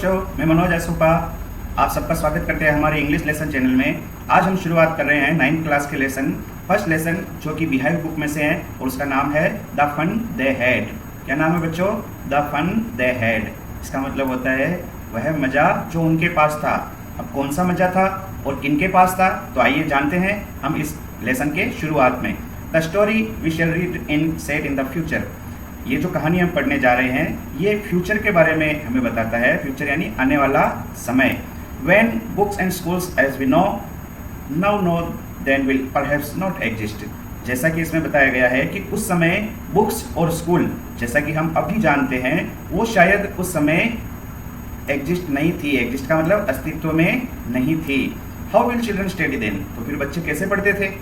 बच्चों, मैं मनोज एसोपा आप सबका स्वागत करते हैं हमारे इंग्लिश लेसन चैनल में। आज हम शुरुआत कर रहे हैं 9th क्लास के लेसन, फर्स्ट लेसन जो कि बिहाइव बुक में से है और उसका नाम है द फन दे हैड। क्या नाम है बच्चों? The fun they had. इसका मतलब होता है वह मज़ा जो उनके पास था। अब कौन सा मज़ा था और किन के पास था, तो आइए जानते हैं हम इस लेसन के शुरुआत में। The story we shall read in set in the future. ये जो कहानी हम पढ़ने जा रहे हैं ये फ्यूचर के बारे में हमें बताता है। फ्यूचर यानी आने वाला समय। When books and schools as we now know then will perhaps not exist। जैसा कि इसमें बताया गया है कि उस समय बुक्स और स्कूल जैसा कि हम अभी जानते हैं वो शायद उस समय एग्जिस्ट नहीं थी। एग्जिस्ट का मतलब अस्तित्व में नहीं थी। How will children study then? तो फिर बच्चे कैसे पढ़ते थे,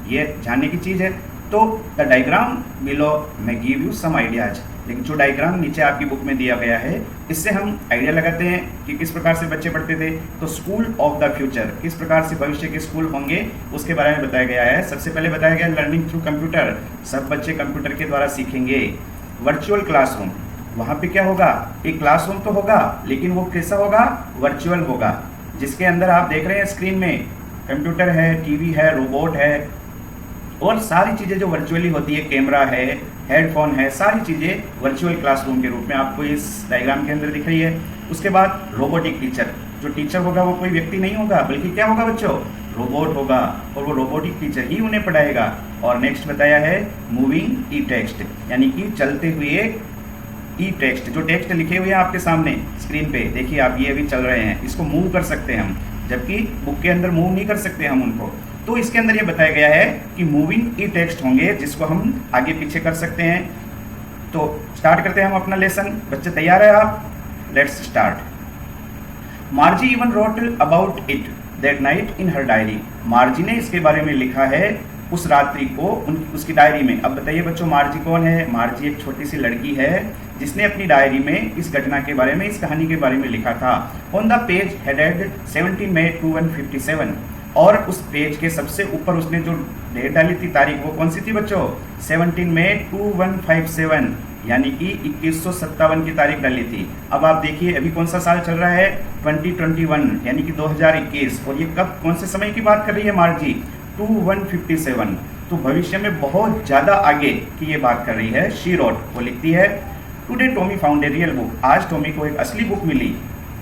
ये जानने की चीज़ है। तो द डायग्राम बिलो मैं गिव यू सम आइडियाज। लेकिन जो डायग्राम नीचे आपकी बुक में दिया गया है इससे हम आइडिया लगाते हैं कि किस प्रकार से बच्चे पढ़ते थे। तो स्कूल ऑफ द फ्यूचर, किस प्रकार से भविष्य के स्कूल होंगे उसके बारे में बताया गया है। सबसे पहले बताया गया लर्निंग थ्रू कंप्यूटर, सब बच्चे कंप्यूटर के द्वारा सीखेंगे। वर्चुअल क्लासरूम, वहाँ पे क्या होगा, एक क्लासरूम तो होगा लेकिन वो कैसा होगा, वर्चुअल होगा, जिसके अंदर आप देख रहे हैं स्क्रीन में कंप्यूटर है, टीवी है, रोबोट है और सारी चीज़ें जो वर्चुअली होती है, कैमरा है, हेडफोन है, सारी चीज़ें वर्चुअल क्लासरूम के रूप में आपको इस डायग्राम के अंदर दिख रही है। उसके बाद रोबोटिक टीचर, जो टीचर होगा वो कोई व्यक्ति नहीं होगा बल्कि क्या होगा बच्चों, रोबोट होगा और वो रोबोटिक टीचर ही उन्हें पढ़ाएगा। और नेक्स्ट बताया है मूविंग ई टेक्स्ट, यानी कि चलते हुए ई टेक्स्ट, जो टेक्स्ट लिखे हुए हैं आपके सामने स्क्रीन पे, देखिए आप ये अभी चल रहे हैं, इसको मूव कर सकते हैं हम, जबकि बुक के अंदर मूव नहीं कर सकते हम उनको। तो इसके अंदर ये बताया गया है कि मूविंग ई टेक्स्ट होंगे जिसको हम आगे पीछे कर सकते हैं। तो स्टार्ट करते हैं हम अपना लेसन। बच्चे तैयार है आप? Let's start. मार्जी even wrote about it that night in her diary. मार्जी ने इसके बारे में लिखा है उस रात्रि को उसकी डायरी में। अब बताइए बच्चों मार्जी कौन है? मार्जी एक छोटी सी लड़की है जिसने अपनी डायरी में इस घटना के बारे में, इस कहानी के बारे में लिखा था। ऑन द पेज हेडेड 17 मई 2157। और उस पेज के सबसे ऊपर उसने जो डेट डाली थी, तारीख, वो कौन सी थी बच्चों? 17 मई 2157, यानी कि 2157 की तारीख डाली थी। अब आप देखिए अभी कौन सा साल चल रहा है, 2021, यानी कि 2021। और ये कब, कौन से समय की बात कर रही है मार्जी? 2157। तो भविष्य में बहुत ज़्यादा आगे की ये बात कर रही है। शी रोट, वो लिखती है, today Tommy found a real book. आज टॉमी को एक असली बुक मिली,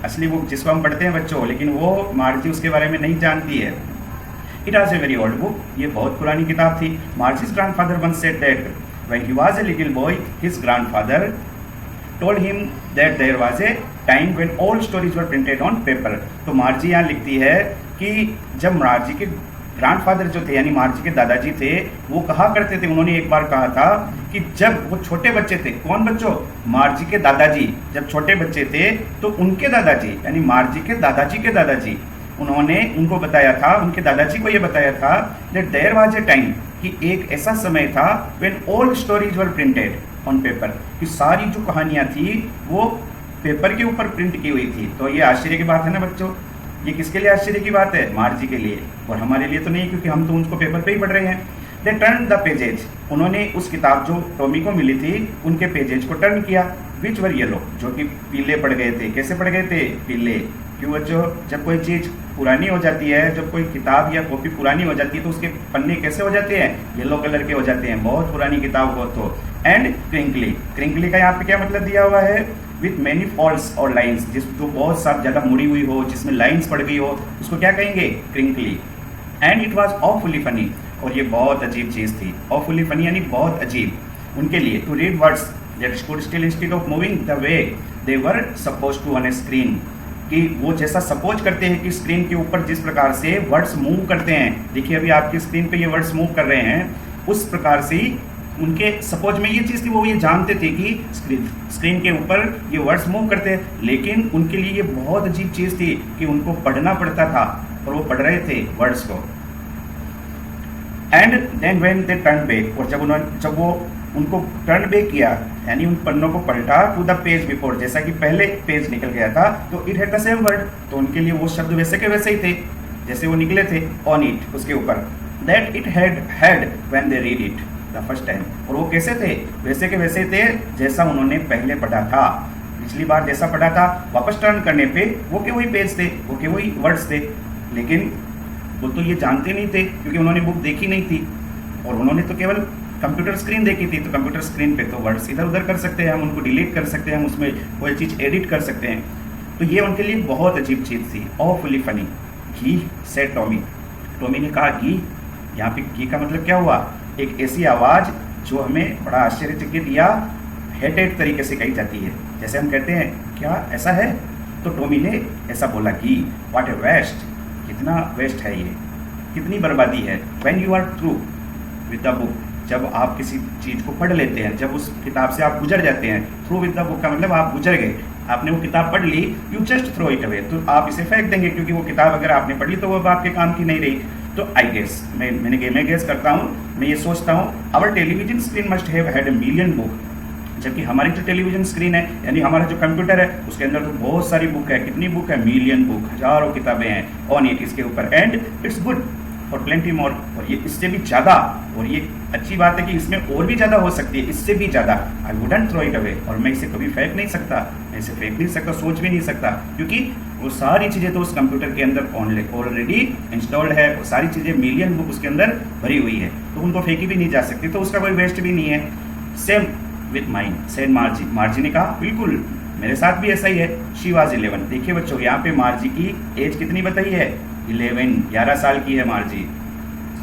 असली बुक जिसको हम पढ़ते हैं बच्चों, लेकिन वो मार्जी उसके बारे में नहीं जानती है। It was a very old book, ये बहुत पुरानी किताब थी। Margie's grandfather once said that when he was a little boy his grandfather told him that there was a time when all stories were printed on paper. तो Margie यहाँ लिखती है कि जब मार्जी के ग्रैंडफादर जो थे, यानी मार्जी के दादाजी थे, वो कहा करते थे, उन्होंने एक बार कहा था कि जब वो छोटे बच्चे थे, कौन बच्चों? मार्जी के दादाजी जब छोटे बच्चे थे तो उनके दादाजी, यानी मार्जी के दादाजी, उन्होंने उनको बताया था, उनके दादाजी को ये बताया था that there was a time, कि एक ऐसा समय था when all stories were printed on paper, कि सारी जो कहानियाँ थी वो पेपर के ऊपर प्रिंट की हुई थी। तो ये आश्चर्य की बात है ना बच्चों। ये किसके लिए आश्चर्य की बात है? मार्जी के लिए, और हमारे लिए तो नहीं, क्योंकि हम तो उनको पेपर पे ही पढ़ रहे हैं। दे टर्न द पेजेज, उन्होंने उस किताब जो टॉमी को मिली थी उनके पेजेज को टर्न किया, विच वर येलो, जो कि पीले पड़ गए थे। कैसे पड़ गए थे? पीले। क्यों बच्चों? जब कोई चीज़ पुरानी हो जाती है, जब कोई किताब या कॉपी पुरानी हो जाती है तो उसके पन्ने कैसे हो जाते हैं? येलो कलर के हो जाते हैं, बहुत पुरानी किताब हो तो। एंड क्रिंकली, क्रिंकली का यहाँ पे क्या मतलब दिया हुआ है? विथ मैनी फॉल्ट्स और लाइन्स, जो बहुत सा ज़्यादा मुड़ी हुई हो, जिसमें लाइन्स पड़ गई हो, उसको क्या कहेंगे? Crinkly. And it was awfully funny, और ये बहुत अजीब चीज़ थी। ऑफुली फनी यानी बहुत अजीब उनके लिए। To read words that could still instead of moving the way they were suppose to on a screen, कि वो जैसा सपोज करते हैं कि स्क्रीन के ऊपर जिस प्रकार से वर्ड्स मूव करते हैं, देखिए अभी आपकी स्क्रीन पे ये वर्ड्स मूव कर रहे हैं, उस प्रकार से उनके सपोज में ये चीज़ थी, वो ये जानते थे कि स्क्रीन के ऊपर ये वर्ड्स मूव करते हैं, लेकिन उनके लिए ये बहुत अजीब चीज़ थी कि उनको पढ़ना पड़ता था और वो पढ़ रहे थे वर्ड्स को। And then when they turn back, और जब वो उनको टर्न बैक किया, यानी उन पन्नों को पलटा, टू द पेज बिफोर, जैसा कि पहले पेज निकल गया था, तो it had the same word, तो उनके लिए वो शब्द वैसे के वैसे ही थे जैसे वो निकले थे। ऑन इट, उसके ऊपर। That it had when they read it the first time, और वो कैसे थे? वैसे के वैसे थे जैसा उन्होंने पहले पढ़ा था। पिछली बार जैसा पढ़ा था वापस टर्न करने पे वो के वही पेज थे, वो के वही वर्ड्स थे, लेकिन वो तो ये जानते नहीं थे क्योंकि उन्होंने बुक देखी नहीं थी और उन्होंने तो केवल कंप्यूटर स्क्रीन देखी थी। तो कंप्यूटर स्क्रीन पे तो वर्ड्स इधर उधर कर सकते हैं, हम उनको डिलीट कर सकते हैं, हम उसमें कोई चीज़ एडिट कर सकते हैं। तो ये उनके लिए बहुत अजीब चीज़ थी। Awfully funny. Gee said Tommy, Tommy ने कहा घी। यहाँ पे घी का मतलब क्या हुआ? एक ऐसी आवाज़ जो हमें बड़ा आश्चर्यचकित या हेटेड तरीके से कही जाती है। जैसे हम कहते हैं क्या ऐसा है, तो टॉमी ने ऐसा बोला घी। व्हाट ए वेस्ट, कितना वेस्ट है ये, कितनी बर्बादी है। When you are through with the book, जब आप किसी चीज़ को पढ़ लेते हैं, जब उस किताब से आप गुजर जाते हैं। थ्रू विद द बुक का मतलब आप गुजर गए, आपने वो किताब पढ़ ली, you just throw it away, तो आप इसे फेंक देंगे क्योंकि वो किताब अगर आपने पढ़ ली तो वो अब आपके काम की नहीं रही। तो आई गेस मैं गेस करता हूँ, मैं ये सोचता हूँ, our television screen must have had a million book. जबकि हमारी जो टेलीविजन स्क्रीन है यानी हमारा जो कंप्यूटर है उसके अंदर तो बहुत सारी बुक है। कितनी बुक है? मिलियन बुक, हजारों किताबें हैं ऑन इट, इसके ऊपर। And it's good for plenty more, और ये इससे भी ज़्यादा, और ये अच्छी बात है कि इसमें और भी ज़्यादा हो सकती है, इससे भी ज़्यादा। I wouldn't throw it away, और मैं इसे कभी फेंक नहीं सकता, मैं इसे फेंक नहीं सकता, सोच भी नहीं सकता, क्योंकि वो सारी चीज़ें तो उस कंप्यूटर के अंदर ऑलरेडी इंस्टॉल्ड है। वो सारी चीज़ें मिलियन बुक उसके अंदर भरी हुई है, तो उनको फेंकी भी नहीं जा सकती, तो उसका कोई वेस्ट भी नहीं है। सेम विथ माइन सेड मार्जी, मार्जी ने कहा बिल्कुल मेरे साथ भी ऐसा ही है। She was 11। देखिए बच्चों, यहाँ पे मार्जी की एज कितनी बताई है? 11 साल की है Margie.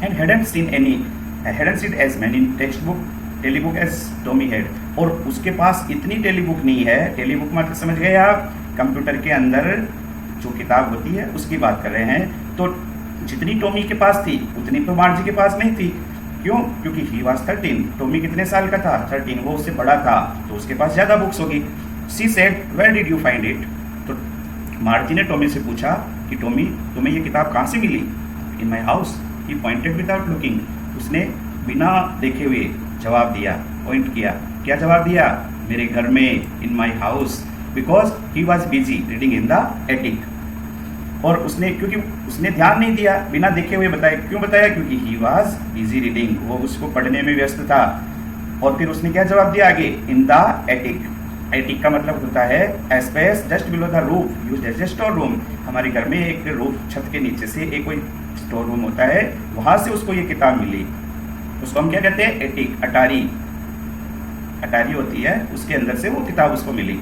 And hadn't seen as many textbook telebook as Tommy had, और उसके पास इतनी टेलीबुक नहीं है। टेलीबुक मतलब समझ गए आप, कंप्यूटर के अंदर जो किताब होती है उसकी बात कर रहे हैं। तो जितनी टॉमी के पास थी उतनी तो मार्जी के पास नहीं थी। क्यों? क्योंकि ही वाज 13, टॉमी कितने साल का था? 13, वो उससे बड़ा था, तो उसके पास ज़्यादा बुक्स होगी। She said where did you find it, तो मार्जी ने टॉमी से पूछा कि टॉमी तुम्हें ये किताब कहाँ से मिली? In my house, he pointed without looking, उसने बिना देखे हुए जवाब दिया, पॉइंट किया। क्या जवाब दिया? मेरे घर में, in my house, because he was busy reading in the attic. और उसने, क्योंकि उसने ध्यान नहीं दिया, बिना देखे हुए बताया। क्यों बताया? क्योंकि ही वॉज बिजी रीडिंग, वो उसको पढ़ने में व्यस्त था। और फिर उसने क्या जवाब दिया आगे? इन द एटिक। एटिक का मतलब होता है space just below the roof used as a store room. हमारे घर में एक रूफ, छत के नीचे से एक कोई स्टोर रूम होता है, वहां से उसको ये किताब मिली। उसको हम क्या कहते हैं? एटिक, अटारी, अटारी होती है, उसके अंदर से वो किताब उसको मिली।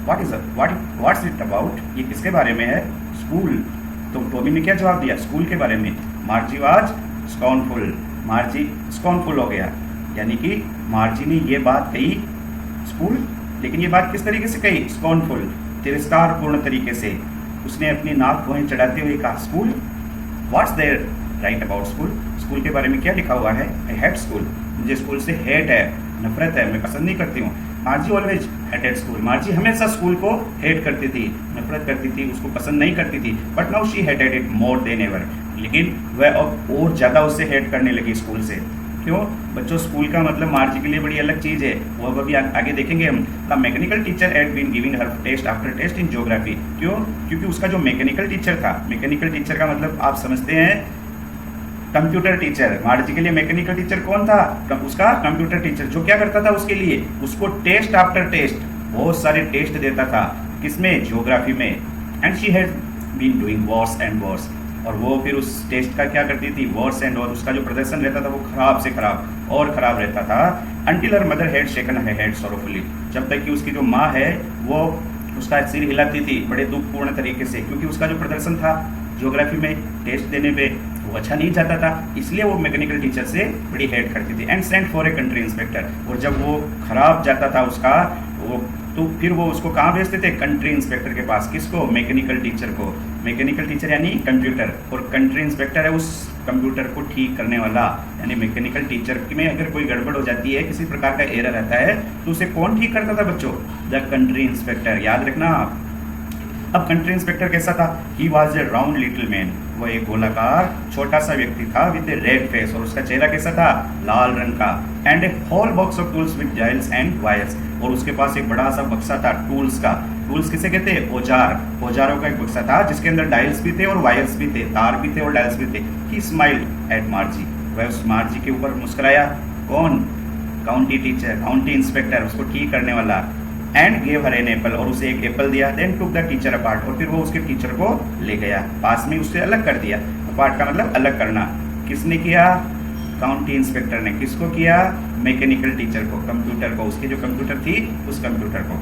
व्हाट्स इट अबाउट, ये किसके बारे में है? स्कूल। तो टॉमी ने क्या जवाब दिया? स्कूल के बारे में। मार्जी वाज स्कॉर्नफुल, मार्जी स्कॉर्नफुल हो गया, यानी कि मार्जी ने ये बात कही स्कूल, लेकिन ये बात किस तरीके से कही? स्कॉर्नफुल, तिरस्कार पूर्ण तरीके से। उसने अपनी नाक भौहें चढ़ाते हुए कहा school. What's there write about school, school के बारे में क्या लिखा हुआ है? आई हेट स्कूल, मुझे स्कूल से हेट है, नफरत है, मैं पसंद नहीं करती हूँ। Margie always hated school, Margie हमेशा स्कूल को हेट करती थी, नफरत करती थी, उसको पसंद नहीं करती थी। But now she hated it more than ever, लेकिन वह अब और ज़्यादा उससे हेट करने लगी स्कूल से। क्यों? बच्चों, स्कूल का मतलब मार्जी के लिए बड़ी अलग चीज़ है, वो अब अभी आगे देखेंगे हम। The mechanical teacher had been giving her test after test in geography. क्यों? क्योंकि उसका जो मैकेनिकल टीचर था, मैकेनिकल टीचर का मतलब आप समझते हैं कंप्यूटर टीचर। मार्जी के लिए मैकेनिकल टीचर कौन था? उसका कंप्यूटर टीचर, जो क्या करता था उसके लिए? उसको टेस्ट आफ्टर टेस्ट, बहुत सारे टेस्ट देता था। किसमें? ज्योग्राफी में। And she had been doing worse and worse, और वो फिर उस टेस्ट का क्या करती थी? वर्स एंड, और उसका जो प्रदर्शन रहता था वो खराब से खराब और खराब रहता था। Until her mother had shaken her head sorrowfully, जब तक कि उसकी जो माँ है वो उसका सिर हिलाती थी बड़े दुखपूर्ण तरीके से, क्योंकि उसका जो प्रदर्शन था ज्योग्राफी में टेस्ट देने पे वो अच्छा नहीं जाता था, इसलिए वो मैकेनिकल टीचर से बड़ी हेट करती थी। And sent for a country inspector, और जब वो खराब जाता था उसका वो, तो फिर वो उसको कहाँ भेजते थे? कंट्री इंस्पेक्टर के पास। किसको? मैकेनिकल टीचर को। मैकेनिकल टीचर यानी कंप्यूटर, और कंट्री इंस्पेक्टर है उस कंप्यूटर को ठीक करने वाला। यानी मैकेनिकल टीचर में अगर कोई गड़बड़ हो जाती है, किसी प्रकार का एरर आता है, तो उसे कौन ठीक करता था बच्चों? द कंट्री इंस्पेक्टर, याद रखना आप। अब कंट्री इंस्पेक्टर कैसा था? He was A round little man, वो एक गोलाकार छोटा सा व्यक्ति था विद ए रेड फेस, और उसका चेहरा कैसा था? लाल रंग का। And a whole box of tools with dials and wires, और उसके पास एक बड़ा सा बक्सा था टूल्स का। टूल्स किसे कहते हैं? औजार, औजारों का एक बक्सा था जिसके अंदर डायल्स भी थे और वायर्स भी थे, तार भी थे और डायल्स भी थे। ही स्माइल्ड एट मार्जी, वह उस मार्जी के ऊपर मुस्कुराया। कौन? काउंटी टीचर, काउंटी इंस्पेक्टर, उसको ठीक करने वाला। And gave her an apple, और उसे एक एप्पल दिया। Then took the teacher apart, और फिर वो उसके टीचर को ले गया, पास में उससे अलग कर दिया। अपार्ट का मतलब अलग करना। किसने किया? काउंटी इंस्पेक्टर ने। किसको किया? मैकेनिकल टीचर को, कंप्यूटर को, उसकी जो कंप्यूटर थी उस कंप्यूटर को।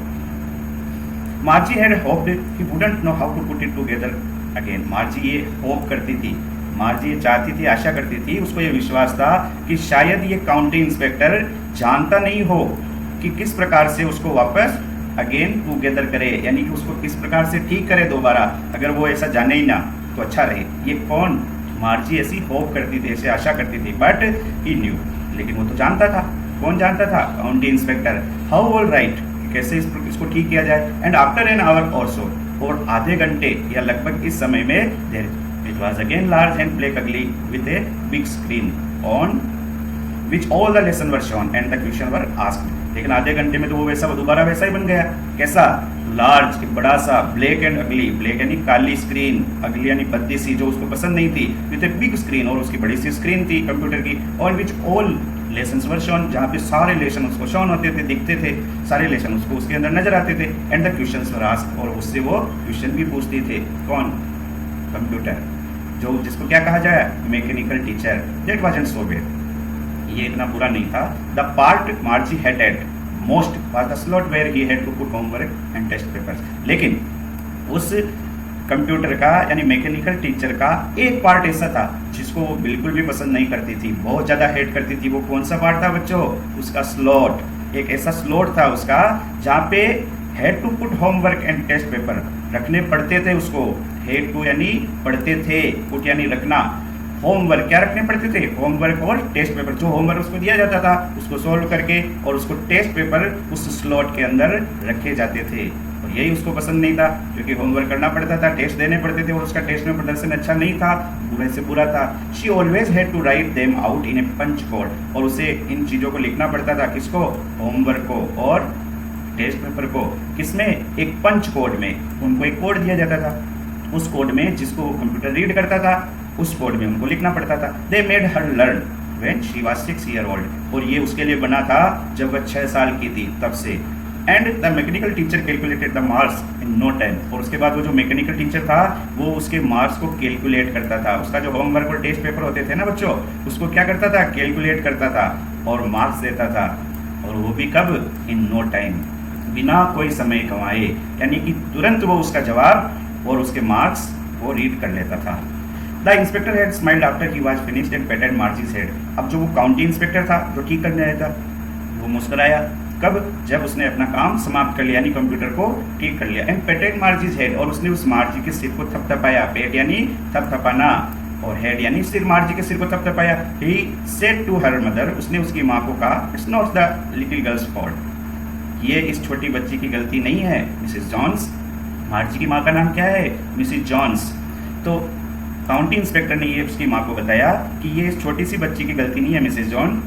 Margie had hoped he wouldn't know how to put it together again. Margie ये होप करती थी, मार्जी ये चाहती थी, आशा करती थी, उसको ये विश्वास था कि शायद ये काउंटी इंस्पेक्टर जानता नहीं हो कि किस प्रकार से उसको वापस अगेन टुगेदर करे, यानी कि उसको किस प्रकार से ठीक करे दोबारा। अगर वो ऐसा जाने ही ना तो अच्छा रहे। ये कौन? मार्जी ऐसी होप करती थी, ऐसे आशा करती थी, बट ही न्यू, लेकिन वो तो जानता था। कौन जानता था? County inspector. How all right, कैसे इसको ठीक किया जाए। एंड आफ्टर एन आवर और सो, और आधे घंटे या लगभग इस समय में, there it was again large and black ugly with a big screen on which all the lesson were shown and the question were asked. लेकिन आधे घंटे में तो वो दोबारा वैसा ही बन गया। कैसा? लार्ज, बड़ा सा, ब्लैक एंड अगली, ब्लैक यानी काली स्क्रीन, अगली यानी भद्दी सी, जो उसको पसंद नहीं थी, विद ए बिग स्क्रीन, और उसकी बड़ी सी स्क्रीन थी कंप्यूटर की, और which all lessons were shown, जहाँ पे सारे लेसन उसको शोन होते थे, दिखते थे, सारे लेसन उसको उसके अंदर नजर आते थे। And the questions were asked, और उससे वो क्वेश्चन भी पूछती थे। कौन? कंप्यूटर, जो जिसको क्या कहा जाए? Mechanical teacher. That wasn't so bad, ये इतना बुरा नहीं था। The part Margie hated most was the slot where he had to put homework and test papers. लेकिन उस कंप्यूटर का यानी मैकेनिकल टीचर का एक पार्ट ऐसा था जिसको वो बिल्कुल भी पसंद नहीं करती थी, बहुत ज़्यादा हेट करती थी। वो कौन सा पार्ट था बच्चों? उसका स्लॉट। एक ऐसा स्लॉट था उसका जहाँ पे had to put homework and test paper रखने पड़ते थे उसको। हैड टू यानी पढ़ते थे, पुट यानी रखना, होमवर्क क्या रखने पड़ते थे? होमवर्क और टेस्ट पेपर। जो होमवर्क उसको दिया जाता था उसको सोल्व करके, और उसको टेस्ट पेपर उस स्लॉट के अंदर रखे जाते थे। और यही उसको पसंद नहीं था, क्योंकि होमवर्क करना पड़ता था, टेस्ट देने पड़ते थे, और उसका टेस्ट में प्रदर्शन अच्छा नहीं था, बुरे से बुरा था। She always had to write them out in a punch code, और उसे इन चीज़ों को लिखना पड़ता था। किसको? होमवर्क को और टेस्ट पेपर को। किसमें? एक पंच कोड में। उनको एक कोड दिया जाता था, उस कोड में जिसको कंप्यूटर रीड करता था उस कोड में उनको लिखना पड़ता था। They made her learn when she was 6 year old, और ये उसके लिए बना था जब वह 6 साल की थी, तब से। And the mechanical teacher calculated the marks in no time, और उसके बाद वो जो मैकेनिकल टीचर था वो उसके मार्क्स को कैलकुलेट करता था। उसका जो होमवर्क और टेस्ट पेपर होते थे ना बच्चों, उसको क्या करता था? कैलकुलेट करता था और मार्क्स देता था, और वो भी कब? इन नो टाइम, बिना कोई समय गंवाए, यानी कि तुरंत वो उसका जवाब और उसके मार्क्स वो रीड कर लेता था। The inspector had smiled after he was finished and patted Margie's head. अब जो वो काउंटी इंस्पेक्टर था जो ठीक करने आया था, वो मुस्कुराया। कब? जब उसने अपना काम समाप्त कर लिया, यानी कंप्यूटर को ठीक कर लिया। एंड पेटेड मार्जीज हेड, और उसने उस मार्जी के सिर को थपथपाया। पेट यानी थपथपाना, और हेड यानी सिर, मार्जी के सिर को थपथपाया। He said to her mother, उसने उसकी माँ को कहा, it's not the little girl's fault, ये इस छोटी बच्ची की गलती नहीं है, मिसेस जॉन्स। मार्जी की माँ का नाम क्या है? Mrs Jones. तो काउंटी इंस्पेक्टर ने ये उसकी माँ को बताया कि ये इस छोटी सी बच्ची की गलती नहीं है, Mrs John.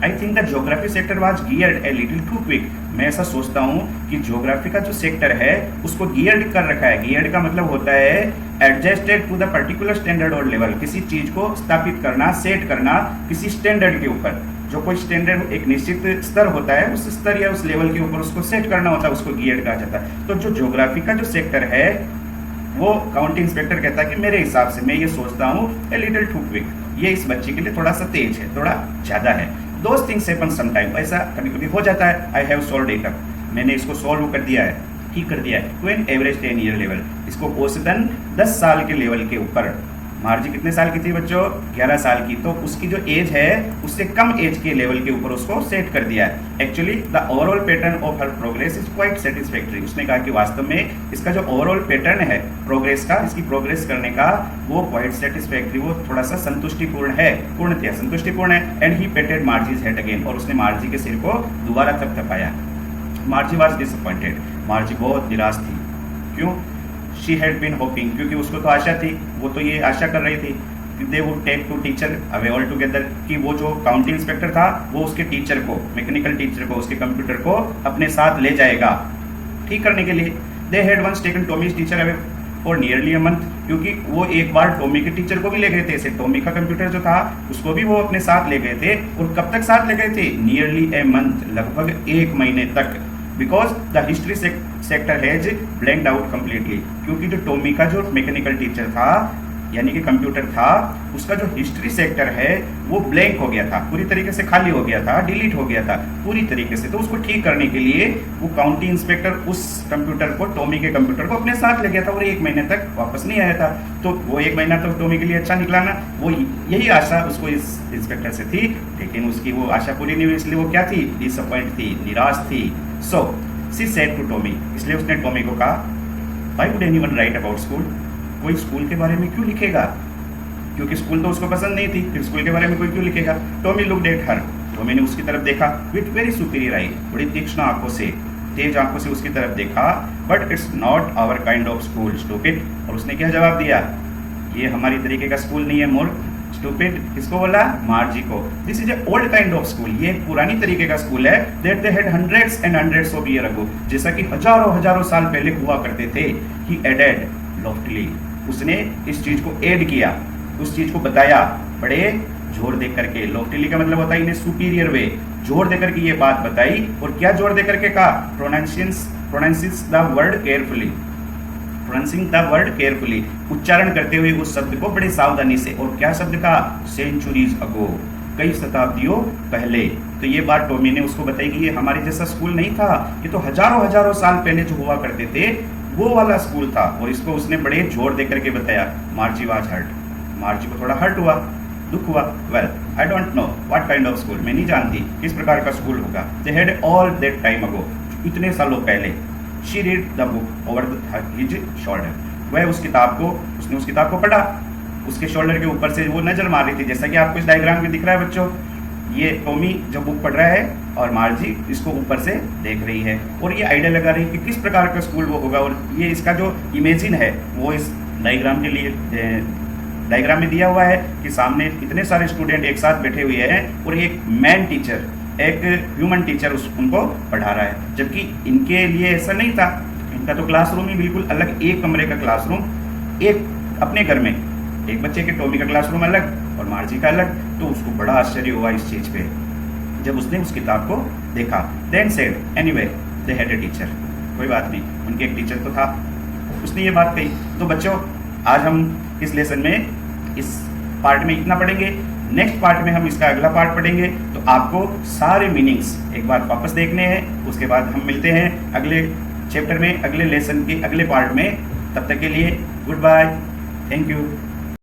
I think the geography sector was geared a little too quick. मैं ऐसा सोचता हूँ कि ज्योग्राफी का जो सेक्टर है उसको गियर्ड कर रखा है। गियर्ड का मतलब होता है adjusted to the particular standard और लेवल, किसी चीज को स्थापित करना, सेट करना किसी स्टैंडर्ड के ऊपर। जो कोई स्टैंडर्ड एक निश्चित स्तर होता है, उस स्तर या उस लेवल के ऊपर उसको सेट करना होता है, उसको गियर्ड कहा जाता है। तो जो ज्योग्राफी का जो सेक्टर है वो काउंटी इंस्पेक्टर कहता है कि मेरे हिसाब से मैं ये सोचता हूँ ए लिटिल टू क्विक, ये इस बच्ची के लिए थोड़ा सा तेज है, थोड़ा ज़्यादा है। दोज थिंग्स हैपन समटाइम, ऐसा कभी कभी हो जाता है। I have solved it up, मैंने इसको सॉल्व कर दिया है, ठीक कर दिया है। To an average 10 year level, इसको औसतन 10 साल के लेवल के ऊपर। मार्जी कितने साल की थी बच्चों? 11 साल की। तो उसकी जो एज है उससे कम एज के लेवल के ऊपर उसको सेट कर दिया है। Actually the overall pattern of her progress is quite satisfactory. उसने कहा कि वास्तव में इसका जो ओवरऑल पैटर्न है प्रोग्रेस का, इसकी प्रोग्रेस करने का, वो क्वाइट सेटिस्फैक्टरी, वो थोड़ा सा संतुष्टिपूर्ण है, पूर्णतया संतुष्टिपूर्ण है। And he पेटेड Margie's head again, और उसने मार्जी के सिर को दोबारा थपथपाया। मार्जी वॉज डिसअपॉइंटेड, मार्जी बहुत निराश थी। क्यों? शी हैड बीन होपिंग, क्योंकि उसको तो आशा थी, वो तो ये आशा कर रही थी कि they would take to teacher away altogether, कि वो जो काउंटी इंस्पेक्टर था वो उसके टीचर को, मैकेनिकल टीचर को, उसके कंप्यूटर को अपने साथ ले जाएगा ठीक करने के लिए। They had once taken Tommy's teacher away for nearly a month, क्योंकि वो एक बार टॉमी के टीचर को भी ले गए थे। ऐसे टॉमी का कंप्यूटर जो था उसको भी वो अपने साथ ले गए थे, और कब तक साथ ले गए थे? नियरली ए मंथ, लगभग 1 महीने तक। Because the history sector has blanked out completely, क्योंकि जो टॉमी का जो मैकेनिकल टीचर था यानी कि कंप्यूटर था, उसका जो हिस्ट्री सेक्टर है वो ब्लैंक हो गया था, पूरी तरीके से खाली हो गया था, डिलीट हो गया था पूरी तरीके से। तो उसको ठीक करने के लिए वो काउंटी इंस्पेक्टर उस कंप्यूटर को, टॉमी के कंप्यूटर को अपने साथ ले गया था और 1 महीने तक वापस नहीं आया था। तो वो 1 महीना तो टॉमी के लिए अच्छा निकला ना, वो यही आशा उसको इस इंस्पेक्टर से थी, लेकिन उसकी वो आशा पूरी नहीं हुई, इसलिए वो क्या थी, डिसअपॉइंट थी, निराश थी। So she said to Tommy, इसलिए उसने टॉमी को कहा, why would anyone write about school, कोई स्कूल के बारे में क्यों लिखेगा, क्योंकि स्कूल तो उसको पसंद नहीं थी, फिर स्कूल के बारे में कोई क्यों लिखेगा। Tommy looked at her, Tommy ने उसकी तरफ देखा विथ वेरी सुपीरियर आई, बड़ी तीक्ष्ण आंखों से, तेज आंखों से उसकी तरफ देखा। But it's not our kind of school stupid, और उसने क्या जवाब दिया, ये हमारी तरीके का स्कूल नहीं है मूर्ख। स्टूपिड किसको बोला, मार्जी को। This is a old kind of school, ये पुरानी तरीके का स्कूल है, that they had hundreds and hundreds of year ago, जैसा कि हजारों हजारों साल पहले हुआ करते थे। ही एडेड लॉफ्टली, उसने इस चीज को ऐड किया, उस चीज को बताया बड़े जोर दे करके। लॉफ्टली का मतलब होता है इन सुपीरियर वे, जोर दे करके ये बात बताई। और क्या जोर दे करके कहा, pronouncing the word carefully, pronouncing the word carefully, उच्चारण करते हुए उस शब्द को बड़े सावधानी से। और क्या शब्द का, सेंचुरीज अगो, कई शताब्दियों पहले। तो ये बात टॉमी ने उसको बताई कि ये हमारे जैसा स्कूल नहीं था, ये तो हजारों हजारों साल पहले जो हुआ करते थे वो वाला स्कूल था। और इसको उसने बड़े जोर दे करके बताया। मार्जी वाज हर्ट, मार्जी को थोड़ा हर्ट हुआ, दुख हुआ। Well I don't know what kind of school, मैं नहीं जानती किस प्रकार का स्कूल होगा। They had all that time ago, इतने सालों पहले। She read the book over his shoulder, वह उस किताब को, उसने उस किताब को पढ़ा, उसके शोल्डर के ऊपर से वो नजर मार रही थी। जैसा कि आपको इस डायग्राम में दिख रहा है बच्चों, ये टॉमी जो बुक पढ़ रहा है और मार्जी इसको ऊपर से देख रही है और ये आइडिया लगा रही है कि किस प्रकार का स्कूल वो होगा। और ये इसका जो इमेजिन है वो इस डायग्राम के लिए डायग्राम में दिया हुआ है कि सामने इतने सारे स्टूडेंट एक साथ बैठे हुए हैं और एक मैन टीचर, एक ह्यूमन टीचर उनको पढ़ा रहा है। जबकि इनके लिए ऐसा नहीं था, इनका तो क्लासरूम ही बिल्कुल अलग, एक कमरे का क्लासरूम, एक अपने घर में, एक बच्चे के, टॉमी का क्लासरूम अलग और मार्जी का अलग। तो उसको बड़ा आश्चर्य हुआ इस चीज पे जब उसने उस किताब को देखा। Then said anyway they had a teacher, कोई बात नहीं, उनके एक टीचर तो था। उसने ये बात कही। तो बच्चों आज हम इस लेसन में इस पार्ट में इतना पढ़ेंगे। नेक्स्ट पार्ट में हम इसका अगला पार्ट पढ़ेंगे। तो आपको सारे मीनिंग्स एक बार वापस देखने हैं, उसके बाद हम मिलते हैं अगले चैप्टर में, अगले लेसन के अगले पार्ट में। तब तक के लिए गुड बाय, थैंक यू।